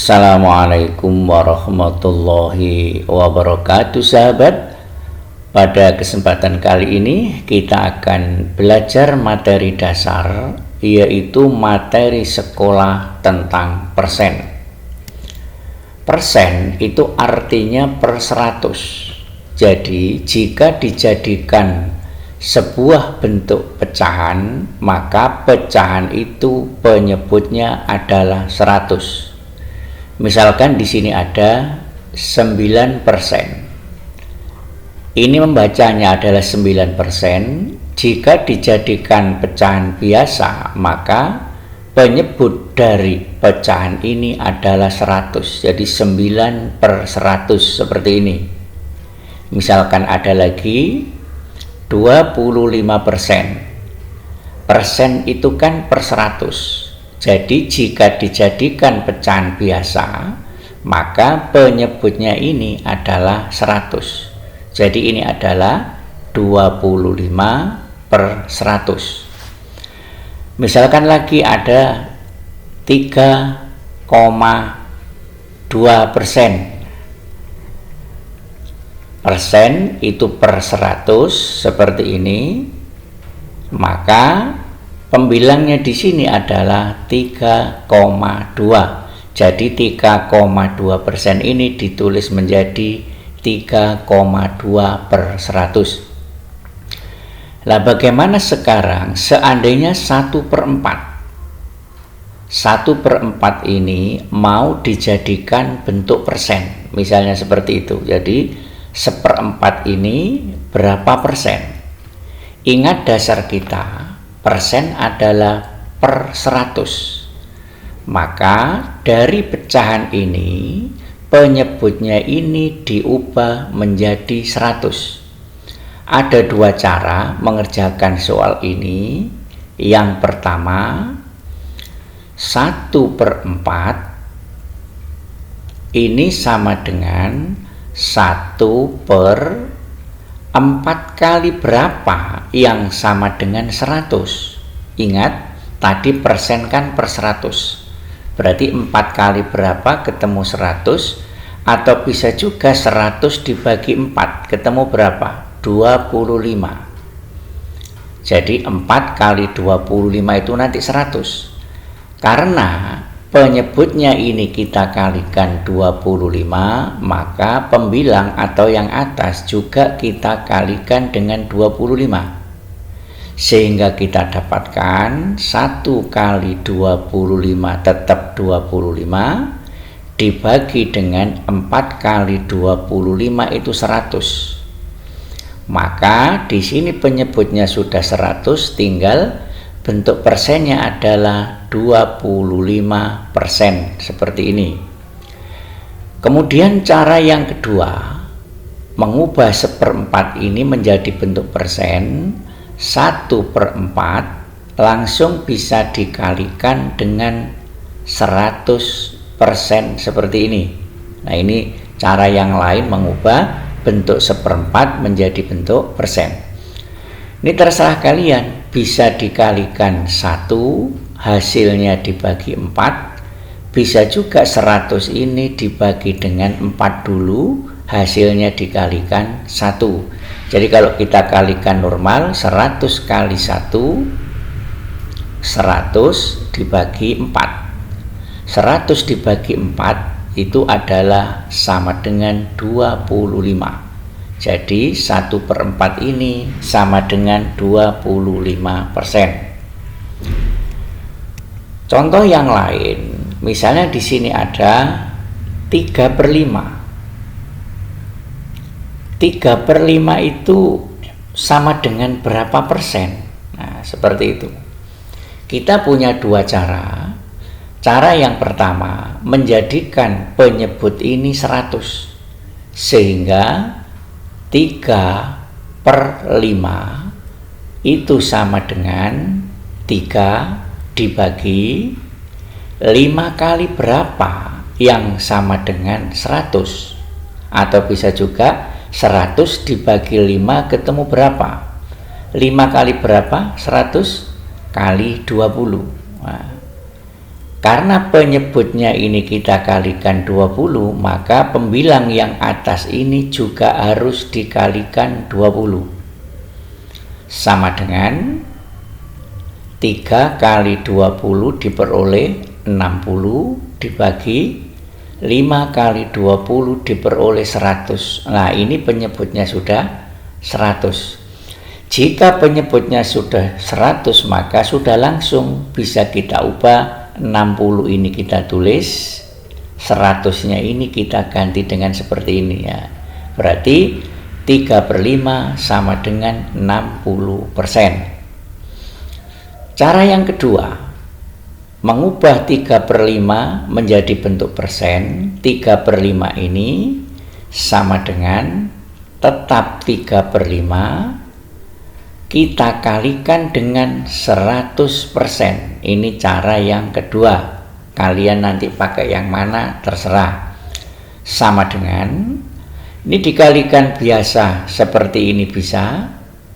Assalamualaikum warahmatullahi wabarakatuh, sahabat. Pada kesempatan kali ini kita akan belajar materi dasar, yaitu materi sekolah tentang persen. Persen itu artinya per 100. Jadi jika dijadikan sebuah bentuk pecahan, maka pecahan itu penyebutnya adalah 100. Misalkan di sini ada 9%. Ini membacanya adalah 9%. Jika dijadikan pecahan biasa, maka penyebut dari pecahan ini adalah 100. Jadi 9 per 100 seperti ini. Misalkan ada lagi 25%. Persen itu kan per 100. Jadi jika dijadikan pecahan biasa, maka penyebutnya ini adalah 100. Jadi ini adalah 25 per 100. Misalkan lagi ada 3,2%. Persen itu per 100 seperti ini, maka pembilangnya di sini adalah 3,2. Jadi 3,2% ini ditulis menjadi 3,2 per 100. Lah bagaimana sekarang seandainya 1/4? 1/4 ini mau dijadikan bentuk persen, misalnya seperti itu. Jadi 1/4 ini berapa persen? Ingat dasar kita, persen adalah per 100. Maka dari pecahan ini penyebutnya ini diubah menjadi 100. Ada dua cara mengerjakan soal ini. Yang pertama, 1/4 ini sama dengan 1/4 kali berapa yang sama dengan 100. Ingat, tadi persen kan per 100. Berarti 4 kali berapa ketemu 100, atau bisa juga 100 dibagi 4 ketemu berapa? 25. Jadi 4 kali 25 itu nanti 100. Karena penyebutnya ini kita kalikan 25, maka pembilang atau yang atas juga kita kalikan dengan 25. Sehingga kita dapatkan 1 kali 25 tetap 25, dibagi dengan 4 kali 25 itu 100. Maka di sini penyebutnya sudah 100, tinggal bentuk persennya adalah 25% seperti ini. Kemudian cara yang kedua, mengubah 1/4 ini menjadi bentuk persen. 1/4 langsung bisa dikalikan dengan 100% seperti ini. Nah, ini cara yang lain mengubah bentuk 1/4 menjadi bentuk persen. Ini terserah kalian, bisa dikalikan 1, hasilnya dibagi 4, bisa juga 100 ini dibagi dengan 4 dulu, hasilnya dikalikan 1. Jadi kalau kita kalikan normal, 100 kali 1, 100 dibagi 4. 100 dibagi 4 itu adalah sama dengan 25. Jadi 1/4 ini sama dengan 25%. Contoh yang lain, misalnya di sini ada 3/5. 3/5 itu sama dengan berapa persen? Nah, seperti itu. Kita punya dua cara. Cara yang pertama, menjadikan penyebut ini 100. Sehingga 3/5 itu sama dengan 3 dibagi 5 kali berapa yang sama dengan 100. Atau bisa juga 100 dibagi 5 ketemu berapa? 5 kali berapa? 100 kali 20. Nah, Karena penyebutnya ini kita kalikan 20, maka pembilang yang atas ini juga harus dikalikan 20. Sama dengan 3 kali 20 diperoleh 60 dibagi 5 kali 20 diperoleh 100. Nah, ini penyebutnya sudah 100. Jika penyebutnya sudah 100, maka sudah langsung bisa kita ubah. 60 ini kita tulis, 100-nya ini kita ganti dengan seperti ini ya. Berarti 3/5 sama dengan 60%. Cara yang kedua, mengubah 3/5 menjadi bentuk persen. 3/5 ini sama dengan tetap 3/5 kita kalikan dengan 100%. Ini cara yang kedua. Kalian nanti pakai yang mana terserah. Sama dengan, ini dikalikan biasa seperti ini bisa,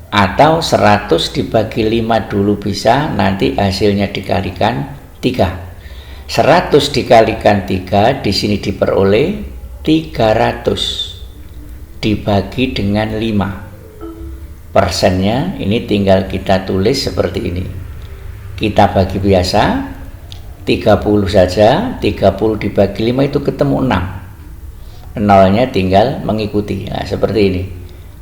atau 100 dibagi 5 dulu bisa, nanti hasilnya dikalikan 3. 100 dikalikan 3, di sini diperoleh 300 dibagi dengan 5. Persennya ini tinggal kita tulis seperti ini. Kita bagi biasa 30 saja, 30 dibagi 5 itu ketemu 6. Nolnya tinggal mengikuti. Nah, seperti ini.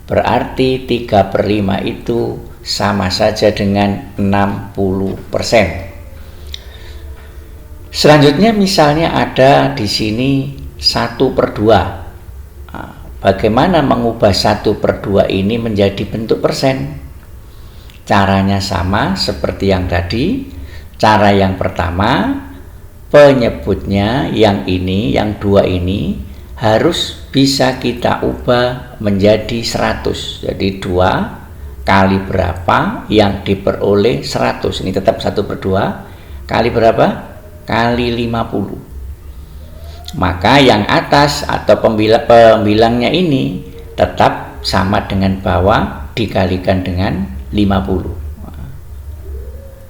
Berarti 3/5 itu sama saja dengan 60%. Selanjutnya misalnya ada di sini 1/2. Bagaimana mengubah 1/2 ini menjadi bentuk persen? Caranya sama seperti yang tadi. Cara yang pertama, penyebutnya yang ini, yang 2 ini harus bisa kita ubah menjadi 100. Jadi 2 kali berapa yang diperoleh 100. Ini tetap 1/2 kali berapa? Kali 50. Maka yang atas atau pembilangnya ini tetap sama dengan bawah dikalikan dengan 50.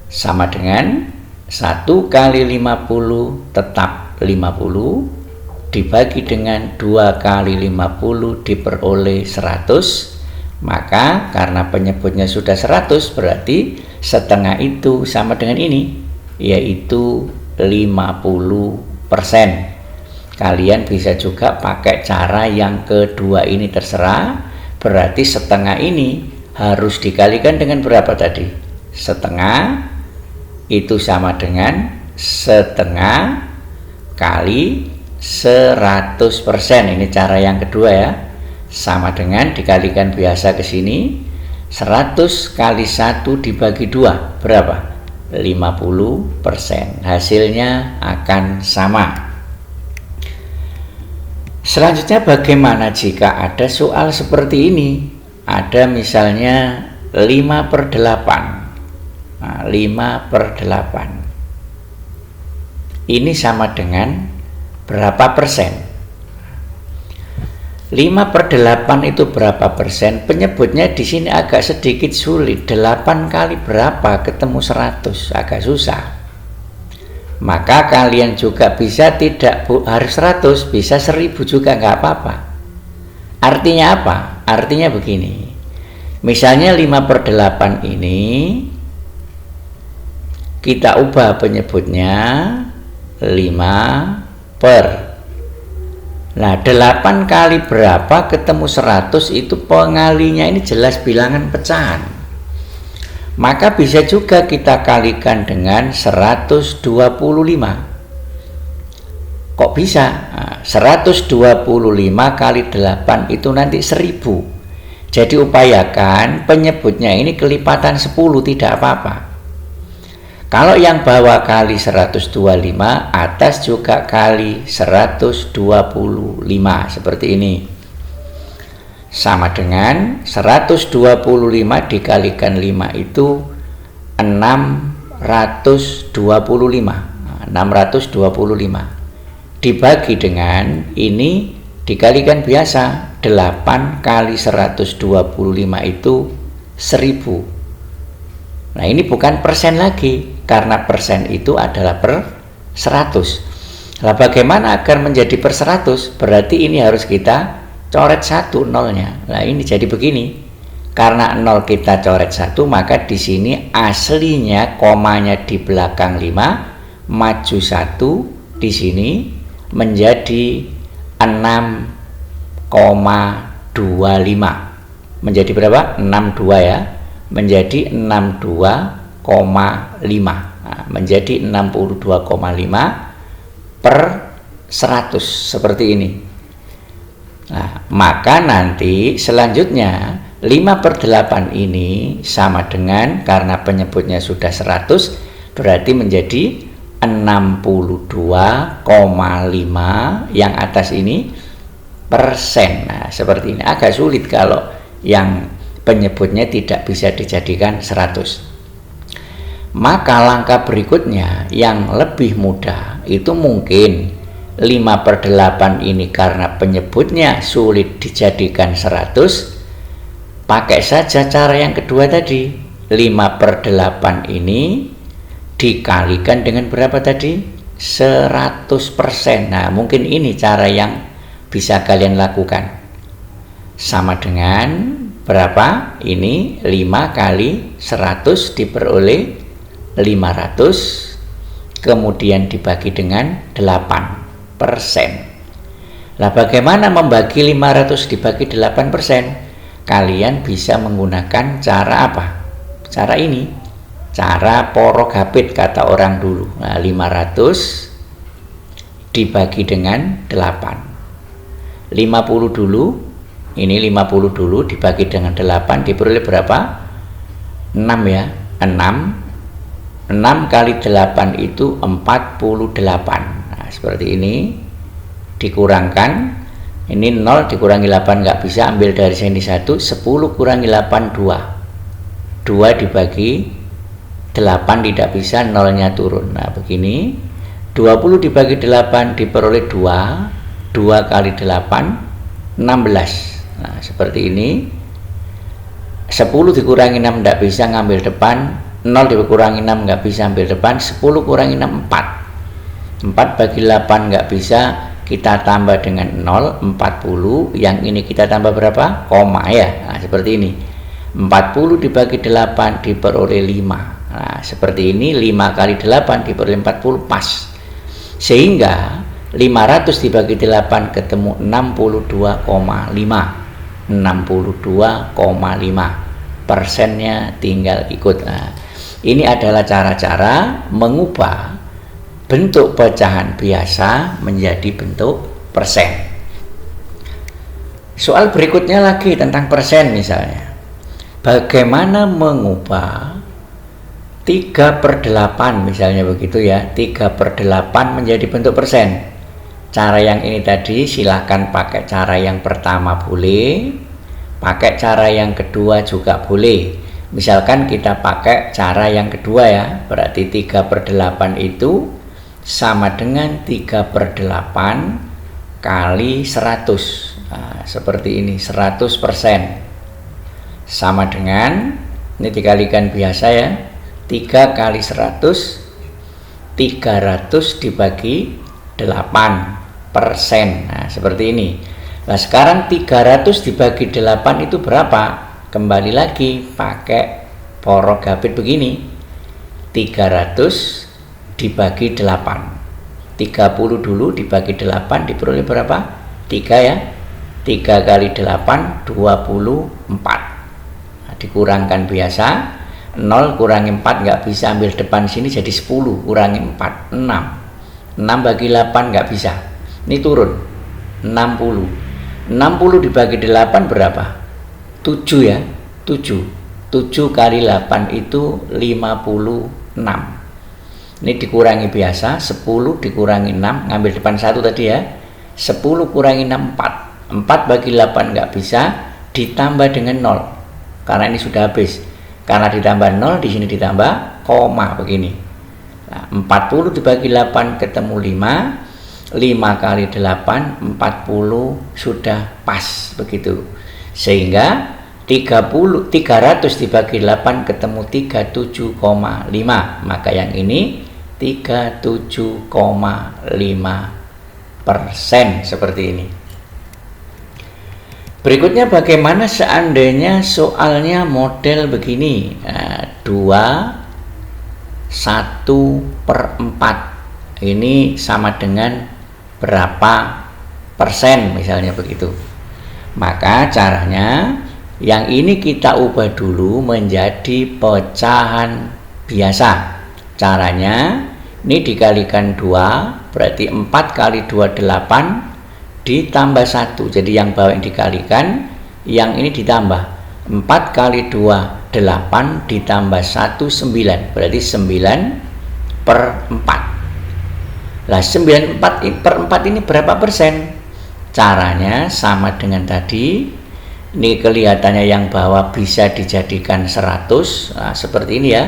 Sama dengan 1 kali 50 tetap 50 dibagi dengan 2 kali 50 diperoleh 100. Maka karena penyebutnya sudah 100, berarti setengah itu sama dengan ini, yaitu 50%. Kalian bisa juga pakai cara yang kedua ini terserah. Berarti setengah ini harus dikalikan dengan berapa tadi? Setengah itu sama dengan setengah kali 100%. Ini cara yang kedua ya. Sama dengan dikalikan biasa ke sini. 100 kali 1 dibagi 2 berapa? 50%. Hasilnya akan sama. Selanjutnya bagaimana jika ada soal seperti ini? Ada misalnya 5/8. Nah, 5/8. Ini sama dengan berapa persen? 5/8 itu berapa persen? Penyebutnya di sini agak sedikit sulit. 8 kali berapa ketemu 100? Agak susah. Maka kalian juga bisa tidak harus 100, bisa 1000 juga nggak apa-apa. Artinya apa? Artinya begini. Misalnya 5/8 ini kita ubah penyebutnya 5/. Nah, 8 kali berapa ketemu 100 itu pengalinya ini jelas bilangan pecahan. Maka bisa juga kita kalikan dengan 125. Kok bisa? Nah, 125 kali 8 itu nanti 1000. Jadi upayakan penyebutnya ini kelipatan 10, tidak apa-apa. Kalau yang bawah kali 125, atas juga kali 125, seperti ini. Sama dengan 125 dikalikan 5 itu 625. 625 dibagi dengan ini dikalikan biasa, 8 kali 125 itu 1000. Nah, ini bukan persen lagi, karena persen itu adalah 100. Nah, bagaimana agar menjadi per 100? Berarti ini harus kita coret 1 nolnya. Nah, ini jadi begini. Karena 0 kita coret 1, maka di sini aslinya komanya di belakang 5, maju 1 di sini menjadi 6,25. Menjadi berapa? 62 ya. Menjadi 62,5. Nah, menjadi 62,5 per 100 seperti ini. Nah, maka nanti selanjutnya 5/8 ini sama dengan, karena penyebutnya sudah 100, berarti menjadi 62,5 yang atas ini persen. Nah, seperti ini. Agak sulit kalau yang penyebutnya tidak bisa dijadikan 100. Maka langkah berikutnya yang lebih mudah itu mungkin 5/8 ini karena penyebutnya sulit dijadikan 100, pakai saja cara yang kedua tadi. 5/8 ini dikalikan dengan berapa tadi? 100%. Nah, mungkin ini cara yang bisa kalian lakukan. Sama dengan berapa? Ini 5 kali 100 diperoleh 500, kemudian dibagi dengan 8%. Nah, bagaimana membagi 500 dibagi 8%? Kalian bisa menggunakan cara apa? Cara ini, cara porogapit kata orang dulu. Nah, 500 dibagi dengan 8. 50 dulu, ini 50 dulu dibagi dengan 8 diperoleh berapa? 6 ya, 6 kali 8 itu 48. Nah, seperti ini. Dikurangkan, ini 0 dikurangi 8 nggak bisa, ambil dari sini 1, 10 kurangi 8, 2 dibagi 8 tidak bisa, 0-nya turun. Nah, begini. 20 dibagi 8 diperoleh 2 kali 8 16. Nah, seperti ini. 10 dikurangi 6 tidak bisa, ngambil depan. 0 dikurangi 6 nggak bisa, ambil depan. 10 kurangi 6 4 bagi 8 nggak bisa, kita tambah dengan 0, 40. Yang ini kita tambah berapa? Koma ya. Nah, seperti ini. 40 dibagi 8 diperoleh 5. Nah, seperti ini. 5 kali 8 diperoleh 40, pas. Sehingga 500 dibagi 8 ketemu 62,5. 62,5. Persennya tinggal ikut. Nah, ini adalah cara-cara mengubah bentuk pecahan biasa menjadi bentuk persen. Soal berikutnya lagi tentang persen misalnya. Bagaimana mengubah 3/8 misalnya begitu ya. 3/8 menjadi bentuk persen. Cara yang ini tadi silahkan pakai cara yang pertama boleh, pakai cara yang kedua juga boleh. Misalkan kita pakai cara yang kedua ya, berarti 3/8 itu sama dengan 3/8 kali 100. Nah, seperti ini, 100%. Sama dengan, ini dikalikan biasa ya, 3 kali 100, 300 dibagi 8%. Nah, seperti ini. Nah, sekarang 300 dibagi 8 itu berapa? Kembali lagi pakai porogapit begini. 300 dibagi 8. 30 dulu dibagi 8 diperoleh berapa? 3 ya. 3 kali 8 24. Nah, dikurangkan biasa. 0 kurangi 4 nggak bisa, ambil depan sini jadi 10 kurangi 4 6. 6 bagi 8 nggak bisa. Ini turun 60. 60 dibagi 8 berapa? 7 ya. 7 kali 8 itu 56. Ini dikurangi biasa. 10 dikurangi 6, ngambil depan 1 tadi ya. 10 kurangi 6 4. 4 bagi 8 nggak bisa, ditambah dengan 0 karena ini sudah habis. Karena ditambah 0, di sini ditambah koma begini. Nah, 40 dibagi 8 ketemu 5. 5 kali 8 40 sudah pas begitu. Sehingga 300 dibagi 8 ketemu 37,5. Maka yang ini 37,5% seperti ini. Berikutnya bagaimana seandainya soalnya model begini, 2/1/4 ini sama dengan berapa persen misalnya begitu. Maka caranya yang ini kita ubah dulu menjadi pecahan biasa. Caranya ini dikalikan 2 berarti 4 kali 2 8 ditambah 1. Jadi yang bawah yang dikalikan, yang ini ditambah 4 kali 2 8 ditambah 1 9 berarti 9/4. Lah 9/4 ini berapa persen? Caranya sama dengan tadi. Ini kelihatannya yang bawah bisa dijadikan 100. Nah, seperti ini ya.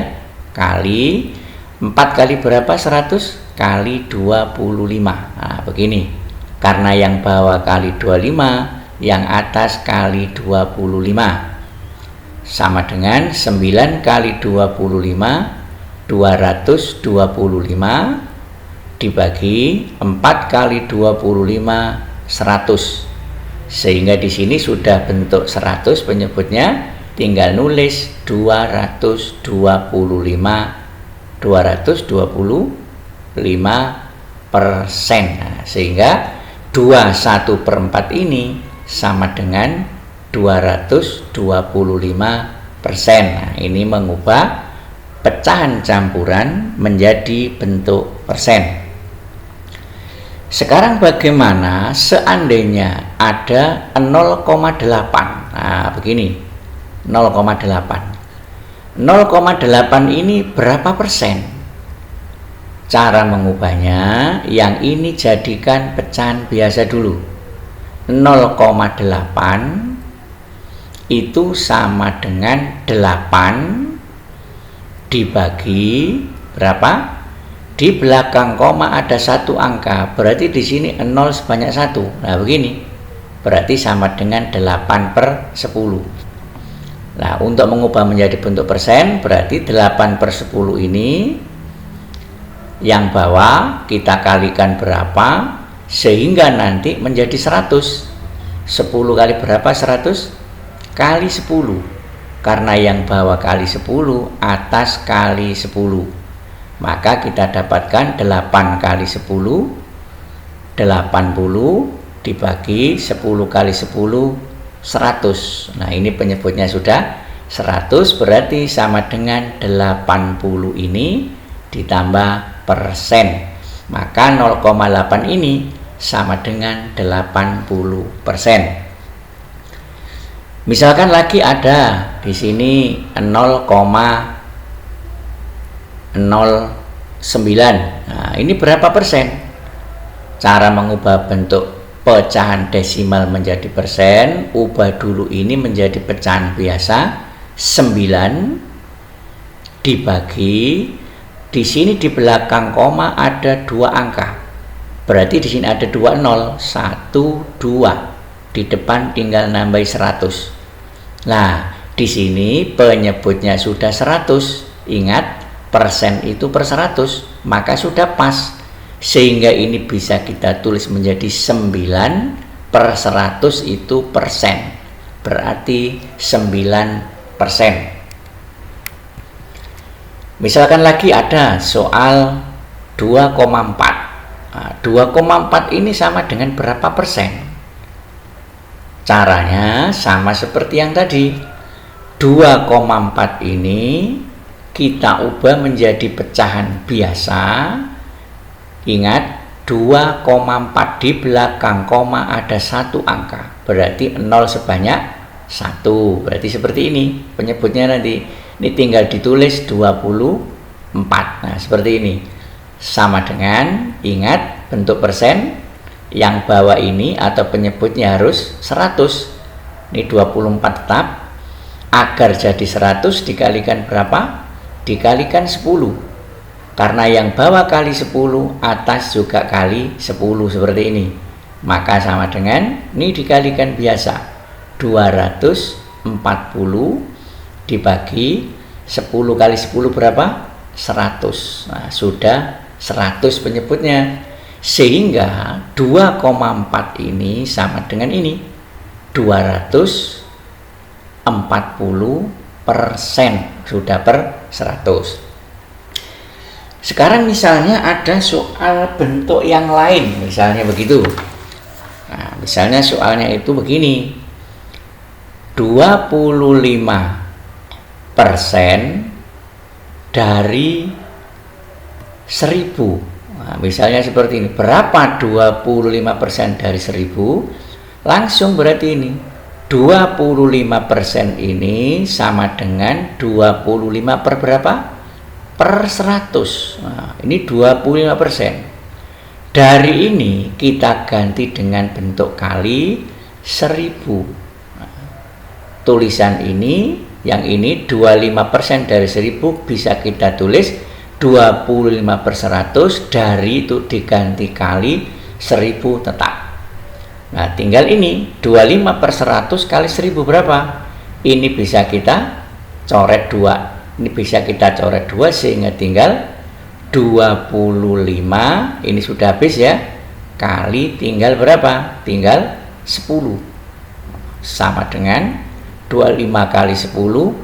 Kali 4 kali berapa? 100 kali 25. Nah, begini. Karena yang bawah kali 25, yang atas kali 25. Sama dengan 9 kali 25, 225 dibagi 4 kali 25, 100. Sehingga di sini sudah bentuk 100 penyebutnya, tinggal nulis 225%. Nah, sehingga 2/1/4 ini sama dengan 225%. Nah, ini mengubah pecahan campuran menjadi bentuk persen. Sekarang bagaimana seandainya ada 0,8? Nah, begini. 0,8. 0,8 ini berapa persen? Cara mengubahnya, yang ini jadikan pecahan biasa dulu. 0,8 itu sama dengan 8 dibagi berapa? Di belakang koma ada 1 angka, berarti di sini 0 sebanyak 1. Nah, begini. Berarti sama dengan 8/10. Nah, untuk mengubah menjadi bentuk persen, berarti 8/10 ini yang bawah kita kalikan berapa sehingga nanti menjadi 100. 10 kali berapa 100? Kali 10. Karena yang bawah kali 10, atas kali 10. Maka kita dapatkan 8 kali 10, 80 dibagi 10 kali 10, 100. Nah, ini penyebutnya sudah 100, berarti sama dengan 80 ini ditambah persen. Maka 0,8 ini sama dengan 80%. Misalkan lagi ada di sini 0,09. Nah, ini berapa persen? Cara mengubah bentuk pecahan desimal menjadi persen, ubah dulu ini menjadi pecahan biasa. 9 dibagi, di sini di belakang koma ada 2 angka. Berarti di sini ada 2 0, 1 2. Di depan tinggal nambah 100. Nah, di sini penyebutnya sudah 100. Ingat, persen itu per 100, maka sudah pas. Sehingga ini bisa kita tulis menjadi 9/100 itu persen. Berarti 9%. Misalkan lagi ada soal 2,4. Nah, 2,4 ini sama dengan berapa persen? Caranya sama seperti yang tadi. 2,4 ini kita ubah menjadi pecahan biasa. Ingat, 2,4 di belakang koma ada 1 angka. Berarti 0 sebanyak 1. Berarti seperti ini penyebutnya nanti. Ini tinggal ditulis 24. Nah, seperti ini. Sama dengan, ingat, bentuk persen. Yang bawah ini atau penyebutnya harus 100. Ini 24 tetap. Agar jadi 100 dikalikan berapa? Dikalikan 10. Karena yang bawah kali 10, atas juga kali 10 seperti ini. Maka sama dengan, ini dikalikan biasa. 240 dibagi 10 kali 10 berapa? 100. Nah, sudah 100 penyebutnya. Sehingga 2,4 ini sama dengan ini 240%, sudah per 100. Sekarang misalnya ada soal bentuk yang lain, misalnya begitu. Nah, misalnya soalnya itu begini. 25% dari 1000. Nah, misalnya seperti ini. Berapa 25% dari 1000? Langsung berarti ini 25% ini sama dengan 25 per berapa? Per 100. Nah, ini 25%. Dari ini kita ganti dengan bentuk kali 1000. Nah, tulisan ini, yang ini 25% dari 1000 bisa kita tulis 25 per 100, dari itu diganti kali 1000 tetap. Nah, tinggal ini 25 per 100 kali 1000 berapa? Ini bisa kita coret 2. Ini bisa kita coret 2 sehingga tinggal 25. Ini sudah habis ya. Kali tinggal berapa? Tinggal 10. Sama dengan 25 kali 10,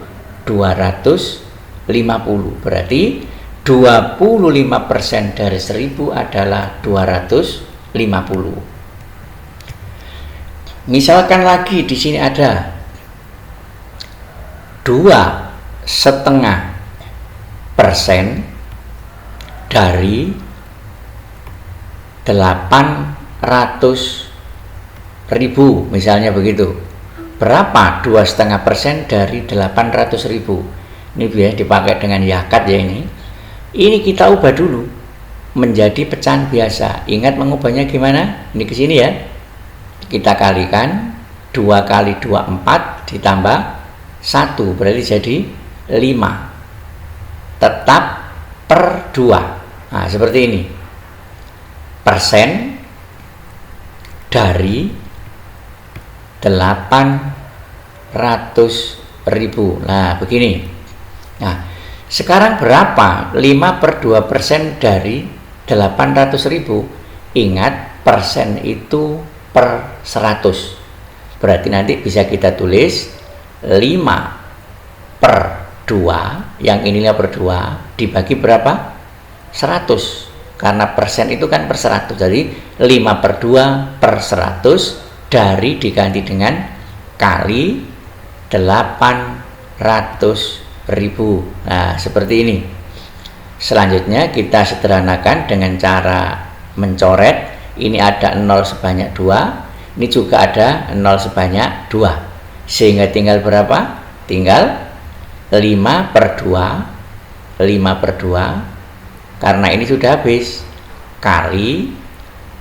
250. Berarti 25% dari 1000 adalah 250. Misalkan lagi di sini ada 2,5% dari 800.000, misalnya begitu. Berapa 2,5% dari 800.000? Ini biar dipakai dengan yakat ya ini. Ini kita ubah dulu menjadi pecahan biasa. Ingat mengubahnya gimana? Ini ke sini ya. Kita kalikan 2 kali 2 4 ditambah 1 berarti jadi 5. Tetap per 2. Nah, seperti ini. Persen dari 800.000. Nah, begini. Nah, sekarang berapa 5 per 2% dari 800.000? Ingat, persen itu per 100. Berarti nanti bisa kita tulis 5 per 2, yang inilah per 2, dibagi berapa? 100. Karena persen itu kan per 100. Jadi 5 per 2 per 100 dari diganti dengan kali 800.000. Nah, seperti ini. Selanjutnya kita sederhanakan dengan cara mencoret. Ini ada 0 sebanyak 2, ini juga ada 0 sebanyak 2, sehingga tinggal berapa? Tinggal 5 per 2, 5 per 2, karena ini sudah habis, kali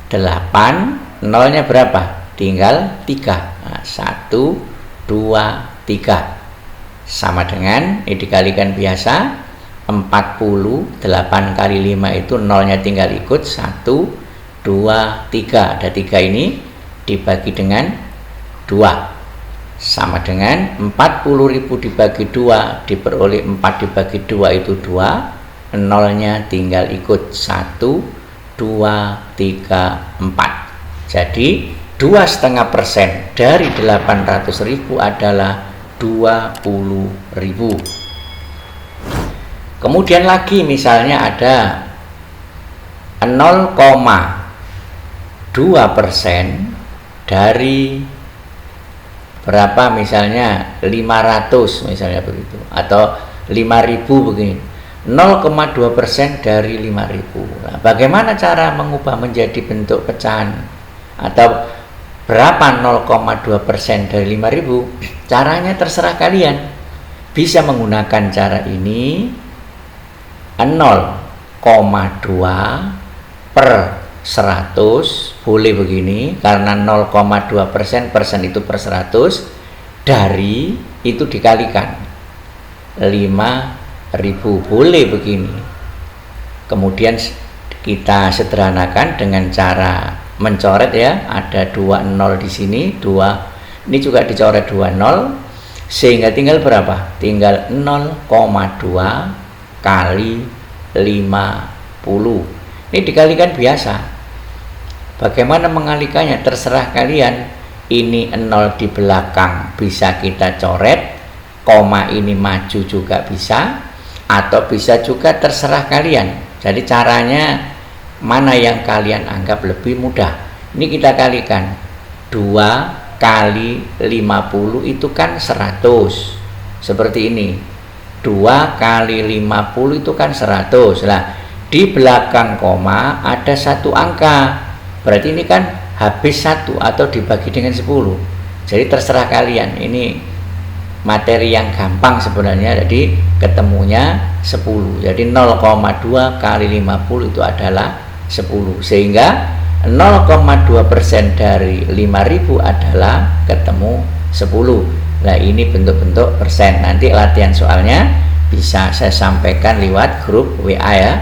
8, 0 nya berapa? Tinggal 3. Nah, 1, 2, 3 sama dengan, ini dikalikan biasa, 40, 8 kali 5 itu 0 nya tinggal ikut, 1, 2, 3. Ada 3 ini dibagi dengan 2 sama dengan 40.000 dibagi 2 diperoleh 4 dibagi 2 itu 2, 0 nya tinggal ikut 1, 2, 3, 4. Jadi 2,5% dari 800.000 adalah 20.000. Kemudian lagi misalnya ada 0,2% dari berapa, misalnya 500 misalnya begitu, atau 5.000 begini. 0,2% dari 5.000. Nah, bagaimana cara mengubah menjadi bentuk pecahan? Atau berapa 0,2% dari 5.000? Caranya terserah kalian. Bisa menggunakan cara ini, 0,2 per 100, boleh begini, karena 0,2% persen itu per 100, dari itu dikalikan 5.000, boleh begini. Kemudian kita sederhanakan dengan cara mencoret ya, ada 2 0 di sini, 2 ini juga dicoret 2 0, sehingga tinggal berapa? Tinggal 0,2 kali Ini dikalikan biasa. Bagaimana mengalikannya? Terserah kalian. Ini 0 di belakang bisa kita coret, koma ini maju juga bisa, atau bisa juga terserah kalian. Jadi caranya mana yang kalian anggap lebih mudah. Ini kita kalikan. 2 kali 50 itu kan 100. Seperti ini. 2 kali 50 itu kan 100. Nah, di belakang koma ada satu angka. Berarti ini kan habis 1 atau dibagi dengan 10. Jadi terserah kalian. Ini materi yang gampang sebenarnya. Jadi ketemunya 10. Jadi 0,2 kali 50 itu adalah 10. Sehingga 0,2% dari 5.000 adalah ketemu 10. Nah, ini bentuk-bentuk persen. Nanti latihan soalnya bisa saya sampaikan lewat grup WA ya.